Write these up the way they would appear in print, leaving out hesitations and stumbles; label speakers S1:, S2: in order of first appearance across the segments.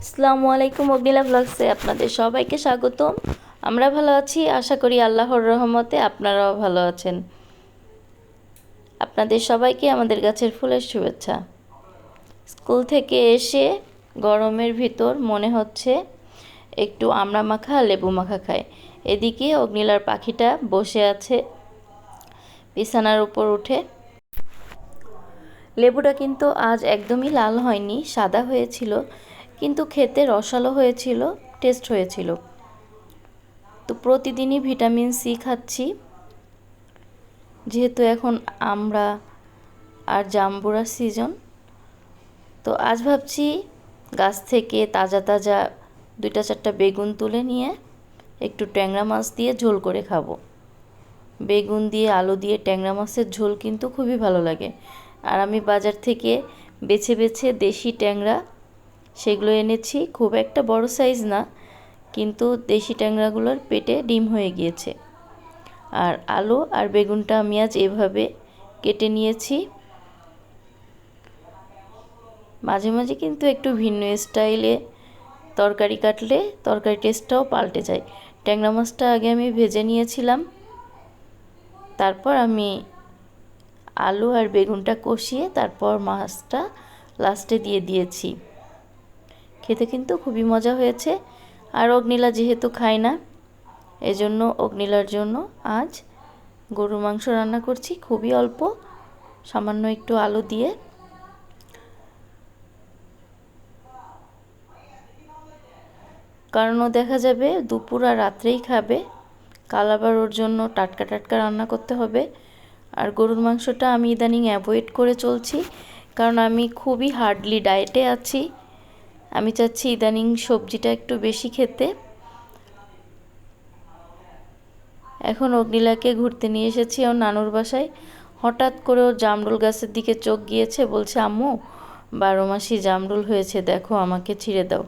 S1: আসসালামু আলাইকুম, অগ্নিলা ব্লগসে আপনাদের সবাইকে স্বাগতম। আমরা ভালো আছি, আশা করি আল্লাহর রহমতে আপনারাও ভালো আছেন। আপনাদের সবাইকে আমাদের গাছের ফুলের শুভেচ্ছা। স্কুল থেকে এসে গরমের ভিতর মনে হচ্ছে একটু আমড়া মাখা লেবু মাখা খায়। এদিকে অগ্নিলার পাখিটা বসে আছে বিছানার উপর উঠে। লেবুটা কিন্তু আজ একদমই লাল হয়নি, সাদা হয়েছিল, কিন্তু খেতে রসালো হয়েছিল, টেস্ট হয়েছিল। তো প্রতিদিনই ভিটামিন সি খাচ্ছি, যেহেতু এখন আমরা আর জাম্বুরার সিজন। তো আজ ভাবছি গাছ থেকে তাজা তাজা 2-4টা বেগুন তুলে নিয়ে একটু ট্যাংরা মাছ দিয়ে ঝোল করে খাবো। বেগুন দিয়ে আলু দিয়ে ট্যাংরা মাছের ঝোল কিন্তু খুবই ভালো লাগে। আর আমি বাজার থেকে বেছে বেছে দেশি ট্যাংরা সেগুলো এনেছি, খুব একটা বড় সাইজ না, কিন্তু দেশি ট্যাংরাগুলোর পেটে ডিম হয়ে গিয়েছে। আর আলু আর বেগুনটা আমি আজ এভাবে কেটে নিয়েছি। মাঝে মাঝে কিন্তু একটু ভিন্ন স্টাইলে তরকারি কাটলে তরকারি টেস্টটাও পাল্টে যায়। ট্যাংরা মাছটা আগে আমি ভেজে নিয়েছিলাম, তারপর আমি আলু আর বেগুনটা কষিয়ে তারপর মাছটা লাস্টে দিয়ে দিয়েছি। খেতে কিন্তু খুবই মজা হয়েছে। আর অগ্নিলা যেহেতু খায় না, এজন্য অগ্নিলার জন্য আজ গরুর মাংস রান্না করছি, খুবই অল্প, সামান্য একটু আলু দিয়ে। কারণ ও দেখা যাবে দুপুর আর রাত্রেই খাবে, কাল আবার ওর জন্য টাটকা টাটকা রান্না করতে হবে। আর গরুর মাংসটা আমি ইদানিং অ্যাভয়েড করে চলছি, কারণ আমি খুবই হার্ডলি ডায়েটে আছি। আমি চাচ্ছি ইদানিং সবজিটা একটু বেশি খেতে। এখন অগ্নিলাকে ঘুরতে নিয়ে এসেছি ওর নানুর বাসায়। হঠাৎ করে ওর জামরুল গাছের দিকে চোখ গিয়েছে, বলছে আম্মু 12 মাসি জামরুল হয়েছে, দেখো আমাকে ছিঁড়ে দাও।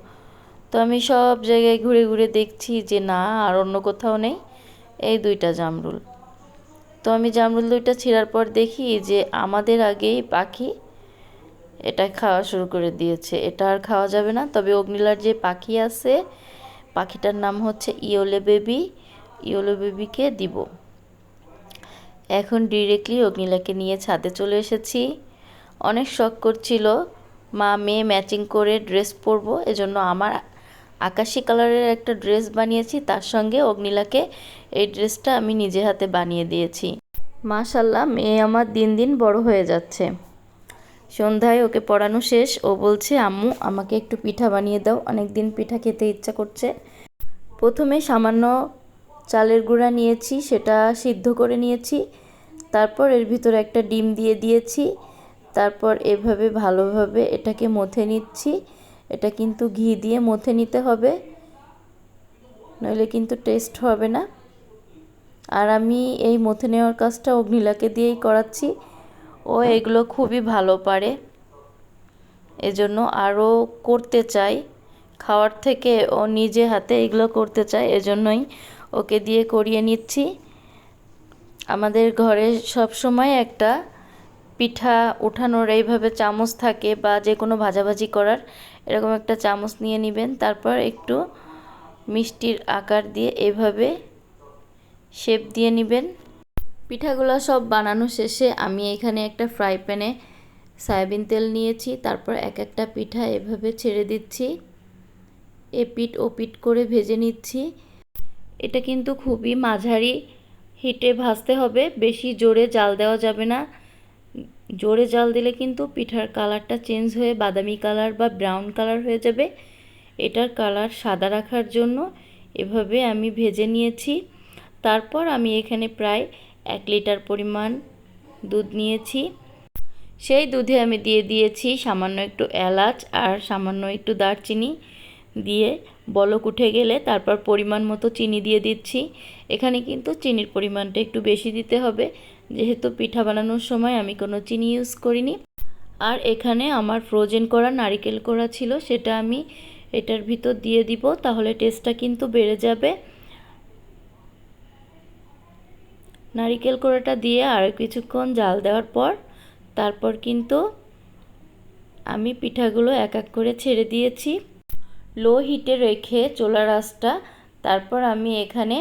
S1: তো আমি সব জায়গায় ঘুরে ঘুরে দেখছি যে না, আর অন্য কোথাও নেই, এই 2টা জামরুল। তো আমি জামরুল 2টা ছিঁড়ার পর দেখি যে আমাদের আগেই পাখি এটা খাওয়া শুরু করে দিয়েছে। এটা আর খাওয়া যাবে না। তবে অগ্নিলার যে পাখি আছে, পাখিটার নাম হচ্ছে ইয়োলে বেবি, ইয়োলে বেবিকে দিব। এখন ডিরেক্টলি অগ্নিলাকে নিয়ে ছাদে চলে এসেছি। অনেক শখ করছিল মা মেয়ে ম্যাচিং করে ড্রেস পরবো, এজন্য আমার আকাশি কালারের একটা ড্রেস বানিয়েছি, তার সঙ্গে অগ্নিলাকে এই ড্রেসটা আমি নিজে হাতে বানিয়ে দিয়েছি। মাশাল্লাহ, মেয়ে আমার দিন দিন বড় হয়ে যাচ্ছে। সন্ধ্যায় ওকে পড়ানো শেষ, ও বলছে আম্মু আমাকে একটু পিঠা বানিয়ে দাও, অনেক দিন পিঠা খেতে ইচ্ছা করছে। প্রথমে সামান্য চালের গুঁড়া নিয়েছি, সেটা সিদ্ধ করে নিয়েছি, তারপর এর ভিতরে একটা ডিম দিয়ে দিয়েছি, তারপর এভাবে ভালোভাবে এটাকে মথে নিচ্ছি। এটা কিন্তু ঘি দিয়ে মথে নিতে হবে, নইলে কিন্তু টেস্ট হবে না। আর আমি এই মথে নেওয়ার কাজটা অগ্নিলাকে দিয়েই করাচ্ছি, ও এগুলো খুবই ভালো পারে, এজন্য আরও করতে চাই। খাওয়ার থেকে ও নিজে হাতে এগুলো করতে চায়, এজন্যই ওকে দিয়ে করিয়ে নিচ্ছি। আমাদের ঘরে সব সময় একটা পিঠা উঠানোর এইভাবে চামচ থাকে, বা যে কোনো ভাজাভাজি করার এরকম একটা চামচ নিয়ে নেবেন, তারপর একটু মিষ্টির আকার দিয়ে এভাবে শেপ দিয়ে নেবেন। পিঠাগুলো সব বানানো শেষে আমি এখানে একটা ফ্রাই প্যানে সয়াবিন তেল নিয়েছি, তারপর এক একটা পিঠা এভাবে ছেড়ে দিচ্ছি, এপিট ওপিট করে ভেজে নিচ্ছি। এটা কিন্তু খুবই মাঝারি হিটে ভাজতে হবে, বেশি জোরে জাল দেওয়া যাবে না। জোরে জাল দিলে কিন্তু পিঠার কালারটা চেঞ্জ হয়ে বাদামি কালার বা ব্রাউন কালার হয়ে যাবে। এটার কালার সাদা রাখার জন্য এভাবে আমি ভেজে নিয়েছি। তারপর আমি এখানে প্রায় 1 লিটার পরিমাণ দুধ নিয়েছি। সেই দুধে আমি দিয়ে দিয়েছি সামান্য একটু এলাচ আর সামান্য একটু দারচিনি, দিয়ে বলক উঠে গেলে তারপর পরিমাণ মতো চিনি দিয়ে দিচ্ছি। এখানে কিন্তু চিনির পরিমাণটা একটু বেশি দিতে হবে, যেহেতু পিঠা বানানোর সময় আমি কোনো চিনি ইউজ করিনি। আর এখানে আমার ফ্রোজেন করা নারকেল কোড়া ছিল, সেটা আমি এটার ভিতর দিয়ে দিব, তাহলে টেস্টটা কিন্তু বেড়ে যাবে। নারকেল কোড়াটা দিয়ে আর কিছুক্ষণ জাল দেওয়ার পর তারপর কিন্তু আমি পিঠাগুলো এক এক করে ছেড়ে দিয়েছি। লো হিটে রেখে চুলার আঁচটা, তারপর আমি এখানে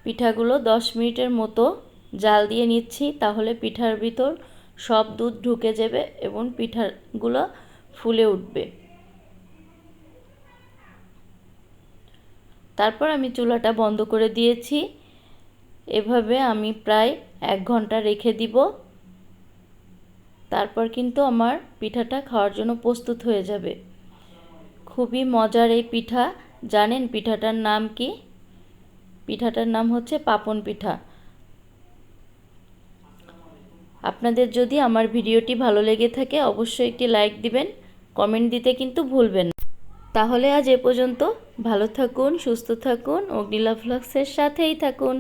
S1: পিঠাগুলো 10 মিনিটের মতো জাল দিয়ে নিচ্ছি। তাহলে পিঠার ভিতর সব দুধ ঢুকে যাবে এবং পিঠাগুলো ফুলে উঠবে। তারপর আমি চুলাটা বন্ধ করে দিয়েছি। এভাবে আমি প্রায় 1 ঘন্টা রেখে দিব। তারপর কিন্তু আমার পিঠাটা খাওয়ার জন্য প্রস্তুত হয়ে যাবে। খুবই মজার এই পিঠা। জানেন পিঠাটার নাম কি? পিঠাটার নাম হচ্ছে পাপন পিঠা। আপনাদের যদি আমার ভিডিওটি ভালো লেগে থাকে অবশ্যই একটি লাইক দিবেন, কমেন্ট দিতে কিন্তু ভুলবেন না। তাহলে আজ এ পর্যন্ত। ভালো থাকুন, সুস্থ থাকুন, অগ্নিলা ভ্লগসের সাথেই থাকুন।